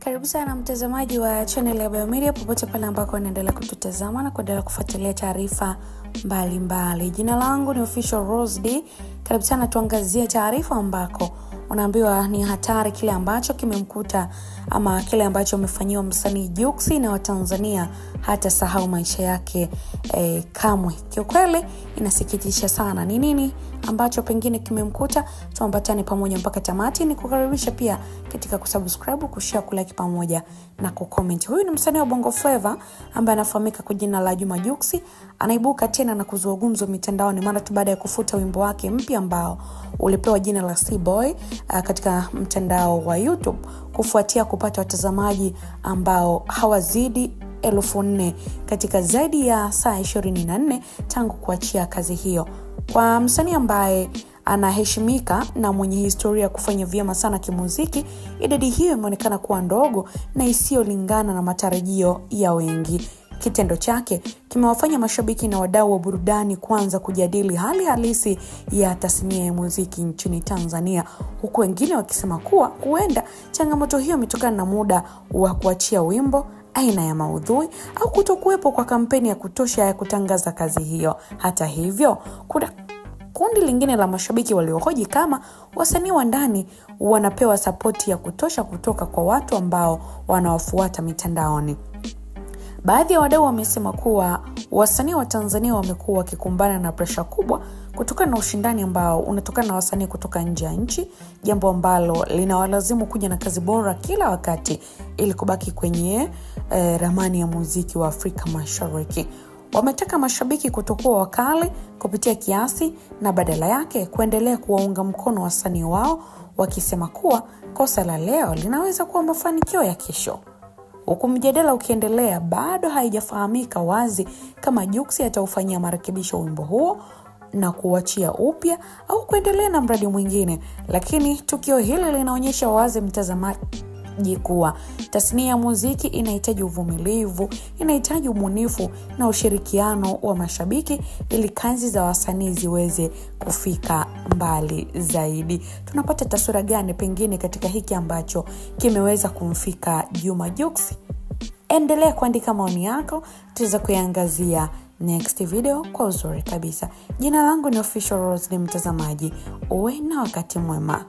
Karibu sana mtazamaji wa channel ya Biomedia popote pale ambako unaendelea kututazama na kuendelea kufuatilia taarifa mbalimbali. Jina langu ni Official Rose D. Karibu sana tuangazie taarifa ambako unaambiwa ni hatari kile ambacho kimemkuta ama kile ambacho amefanyiwa msanii Jux na Watanzania hata sahau maisha yake kamwe. Kiukweli inasikitisha sana. Ni nini ambacho pengine kimemkuta? Tuambatane pamoja mpaka tamati. Ni kukaribisha pia katika kusubscribe, kushare, kulike pamoja na kucomment. Huyu ni msanii wa Bongo Flava ambaye anafahamika kwa jina la Juma Jux. Anaibuka tena na kuzua gumzo mitandaoni mara tu baada ya kufuta wimbo wake mpya ambao ulipewa jina la C-Boy katika mtandao wa YouTube kufuatia kupata watazamaji ambao hawazidi 4,000 katika zaidi ya saa 24 tangu kuachia kazi hiyo. Kwa msanii ambaye anaheshimika na mwenye historia kufanya vyema sana kimuziki, idadi hiyo imeonekana kuwa ndogo na isiyolingana na matarajio ya wengi. Kitendo chake kimewafanya mashabiki na wadau wa burudani kuanza kujadili hali halisi ya tasnia ya muziki nchini Tanzania, huku wengine wakisema kuwa huenda changamoto hiyo imetokana na muda wa kuachia wimbo, aina ya maudhui au kutokuwepo kwa kampeni ya kutosha ya kutangaza kazi hiyo. Hata hivyo, kuna kundi lingine la mashabiki waliohoji kama wasanii wa ndani wanapewa sapoti ya kutosha kutoka kwa watu ambao wanawafuata mitandaoni. Baadhi ya wadau wamesema kuwa wasanii wa Tanzania wamekuwa wakikumbana na pressure kubwa kutokana na ushindani ambao unatokana na wasanii kutoka nje ya nchi, jambo ambalo linawalazimu kuja na kazi bora kila wakati ili kubaki kwenye ramani ya muziki wa Afrika Mashariki. Wametaka mashabiki kutokuwa wakali kupitia kiasi na badala yake kuendelea kuwaunga mkono wasanii wao, wakisema kuwa kosa la leo linaweza kuwa mafanikio ya kesho. Huku mjadala ukiendelea, bado haijafahamika wazi kama Jux ataufanyia marekebisho wimbo huo na kuachia upya au kuendelea na mradi mwingine. Lakini tukio hili linaonyesha wazi mtazamaji kuwa tasnia ya muziki inahitaji uvumilivu, inahitaji ubunifu na ushirikiano wa mashabiki ili kazi za wasanii ziweze kufika mbali zaidi. Tunapata taswira gani pengine katika hiki ambacho kimeweza kumfika Juma Jux? Endelea kuandika maoni yako, tuweza kuiangazia next video kwa uzuri kabisa. Jina langu ni Official Rose, ni mtazamaji. Uwe na wakati mwema.